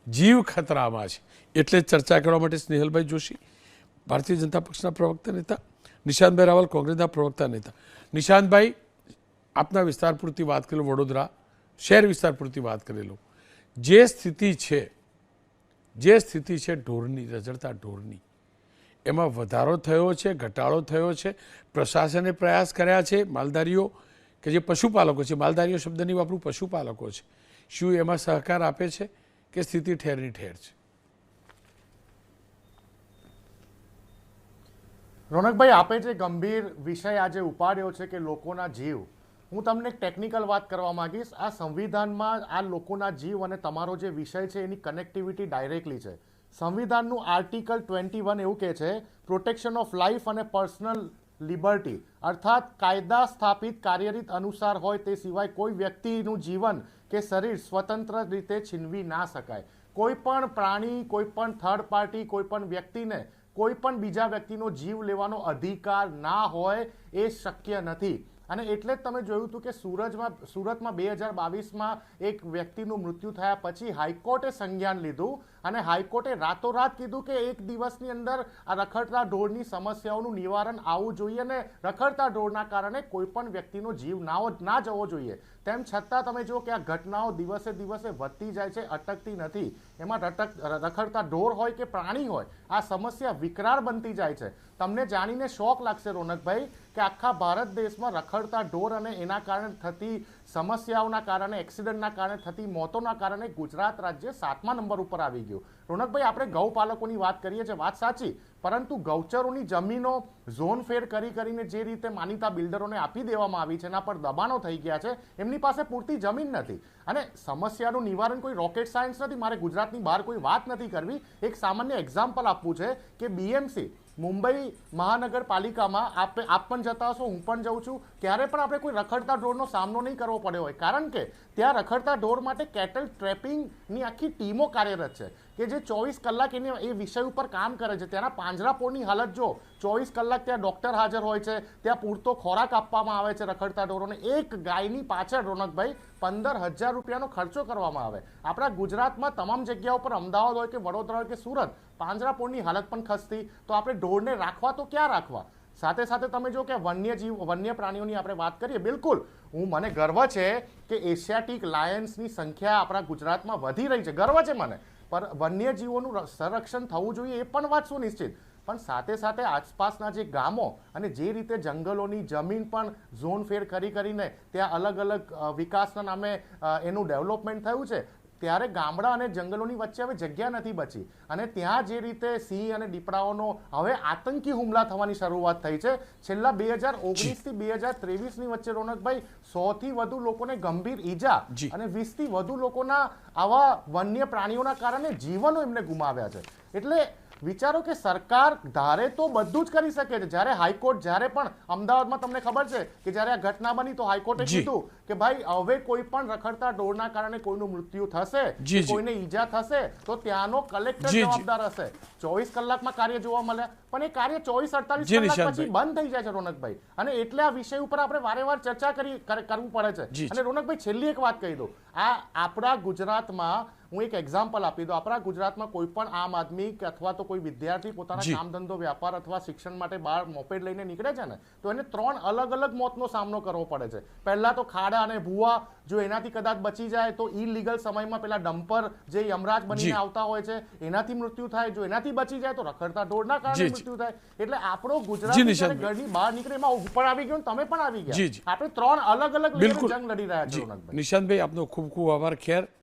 જીવ ખતરામાં છે. એટલે જ ચર્ચા કરવા માટે સ્નેહલભાઈ જોશી, ભારતીય જનતા પક્ષના પ્રવક્તા નેતા, નિશાંતભાઈ રાવલ, કોંગ્રેસના પ્રવક્તા નેતા. નિશાંતભાઈ, આપના વિસ્તાર પૂરતી વાત કરેલું, વડોદરા શહેર વિસ્તાર પૂરતી વાત કરેલું, જે સ્થિતિ છે ઢોરની, રઝળતા ઢોરની, એમાં વધારો થયો છે, ઘટાડો થયો છે? પ્રશાસને પ્રયાસ કર્યા છે? માલધારીઓ કે જે પશુપાલકો છે, માલધારીઓ શબ્દ નહીં વાપરું, પશુપાલકો છે, શું એમાં સહકાર આપે છે કે સ્થિતિ ઠેરની ઠેર છે? રોનકભાઈ, આપે જે ગંભીર વિષય આજે ઉપાડ્યો છે કે લોકોના જીવ, હું તમને એક ટેકનિકલ વાત કરવા માંગીશ. આ સંવિધાનમાં આ લોકોના જીવ અને તમારો જે વિષય છે એની કનેક્ટિવિટી ડાયરેક્ટલી છે. સંવિધાનનું આર્ટિકલ 21 એવું કહે છે, પ્રોટેક્શન ઓફ લાઈફ અને પર્સનલ લિબર્ટી, અર્થાત કાયદા સ્થાપિત કાર્યરીત અનુસાર હોય તે સિવાય કોઈ વ્યક્તિનું જીવન કે શરીર સ્વતંત્ર રીતે છીનવી ના શકાય. કોઈ પણ પ્રાણી, કોઈ પણ થર્ડ પાર્ટી, કોઈ પણ વ્યક્તિને કોઈ પણ બીજા વ્યક્તિનો જીવ લેવાનો અધિકાર ના હોય એ શક્ય નથી. અને એટલે જ તમે જોયું હતું કે સુરતમાં 2022માં એક વ્યક્તિનું મૃત્યુ થયા પછી હાઈકોર્ટે સંજ્ઞાન લીધું અને હાઈકોર્ટે રાતોરાત કીધું કે એક દિવસની અંદર આ રખડતા ઢોરની સમસ્યાઓનું નિવારણ આવવું જોઈએ અને રખડતા ઢોરના કારણે કોઈ પણ વ્યક્તિનો જીવ ના જવો જોઈએ. તેમ છતાં તમે જો કે આ ઘટનાઓ દિવસે દિવસે વધતી જાય છે, અટકતી નથી. એમાં રખડતા ઢોર હોય કે પ્રાણી હોય, આ સમસ્યા વિકરાળ બનતી જાય છે. તમને જાણીને શોક લાગશે રોનકભાઈ કે આખા ભારત દેશમાં રખડતા ઢોર અને એના કારણે થતી સમસ્યાઓના કારણે, એક્સિડન્ટના કારણે થતી મોતોના કારણે ગુજરાત રાજ્ય 7મા નંબર ઉપર આવી ગયું. રોનકભાઈ, આપણે ગૌપાલકોની વાત કરીએ છીએ, વાત સાચી, પરંતુ ગૌચરોની જમીનો ઝોન ફેર કરીને જે રીતે માનીતા બિલ્ડરોને આપી દેવામાં આવી છે, એના પર દબાણો થઈ ગયા છે, એમની પાસે પૂરતી જમીન નથી. અને સમસ્યાનું નિવારણ કોઈ રોકેટ સાયન્સ નથી. મારે ગુજરાતની બહાર કોઈ વાત નથી કરવી. એક સામાન્ય એક્ઝામ્પલ આપવું છે કે બીએમસી મુંબઈ મહાનગરપાલિકામાં આપ પણ જતા હશો, હું પણ જાઉં છું, ક્યારે પણ આપણે કોઈ રખડતા ઢોરનો સામનો નહીં કરવો પડ્યો હોય, કારણ કે ત્યાં રખડતા ઢોર માટે કેટલ ટ્રેપિંગની આખી ટીમો કાર્યરત છે કે જે 24 કલાક એ વિષય ઉપર કામ કરે છે. ત્યાંના પાંજરાપોળની હાલત જો, 24 કલાક ત્યાં ડોક્ટર હાજર હોય છે, ત્યાં પૂરતો ખોરાક આપવામાં આવે છે રખડતા ઢોરોને. એક ગાયની પાછળ રોનકભાઈ 15,000 રૂપિયાનો ખર્ચો કરવામાં આવે. આપણા ગુજરાતમાં તમામ જગ્યાઓ પર, અમદાવાદ હોય કે વડોદરા હોય કે સુરત, પાંજરાપોળની હાલત પણ ખસતી, તો આપણે ઢોરને રાખવા તો ક્યાં રાખવા? સાથે સાથે તમે જો કે વન્ય પ્રાણીઓની આપણે વાત કરીએ, બિલકુલ મને ગર્વ છે કે એશિયાટિક લાયન્સની સંખ્યા આપણા ગુજરાતમાં વધી રહી છે, ગર્વ છે મને. પર વન્યજીવોનું સંરક્ષણ થવું જોઈએ એ પણ વાત સુનિશ્ચિત. પણ સાથે સાથે આસપાસના જે ગામો અને જે રીતે જંગલોની જમીન પણ ઝોન ફેર કરીને ત્યાં અલગ અલગ વિકાસના નામે એનું ડેવલપમેન્ટ થયું છે, ત્યારે ગામડા અને જંગલોની વચ્ચે હવે જગ્યા નથી બચી. અને ત્યાં જે રીતે સિંહ અને દીપડાઓનો હવે આતંકી હુમલા થવાની શરૂઆત થઈ છે. છેલ્લા 2019 થી 2023ની વચ્ચે રોનકભાઈ 100 થી વધુ લોકોને ગંભીર ઈજા અને 20 થી વધુ લોકોના આવા વન્ય પ્રાણીઓના કારણે જીવનો એમને ગુમાવ્યા છે. એટલે વિચારો કે સરકાર ધારે તો બધું જ કરી શકે છે. જ્યારે હાઈકોર્ટ, જ્યારે પણ અમદાવાદમાં તમને ખબર છે કે જ્યારે આ ઘટના બની તો હાઈકોર્ટે કીધું કે ભાઈ હવે કોઈ પણ રખડતા ઢોરના કારણે કોઈનું મૃત્યુ થશે, કોઈને ઈજા થશે તો ત્યાંનો કલેક્ટર જવાબદાર હશે. 24 કલાકમાં કાર્ય જોવા મળે, પણ એ કાર્ય 24-48 કલાક પછી બંધ થઈ જાય છે રોનકભાઈ. અને એટલે આ વિષય ઉપર આપણે વારેવાર ચર્ચા કરવું પડે છે. અને રોનકભાઈ, છેલ્લી એક વાત કહી દઉં, આ આપણા ગુજરાતમાં હું એક એક્ઝામ્પલ આપી દઉં. આપણા ગુજરાતમાં કોઈ પણ આમ આદમી કે અથવા તો કોઈ વિદ્યાર્થી પોતાના કામ ધંધો, વ્યાપાર અથવા શિક્ષણ માટે બહાર મોપેડ લઈને નીકળે છે ને, તો એને 3 અલગ અલગ મોતનો સામનો કરવો પડે છે. પહેલા તો ખાડા અને ભૂવા, જો એનાથી કદાચ બચી જાય તો ઇલીગલ સમયમાં પેલા ડમ્પર જે યમરાજ બનીને આવતા હોય છે એનાથી મૃત્યુ થાય, જો એનાથી બચી જાય તો રખડતા ઢોરના કારણે મૃત્યુ થાય. એટલે આપણો ગુજરાત ઘરની બહાર નીકળે એમાં ઉપર આવી ગયો, તમે પણ આવી ગયા. આપણે 3 અલગ અલગ જંગ લડી રહ્યા છીએ. નિશાંતભાઈ, આપનો ખૂબ ખૂબ આભાર. ખેર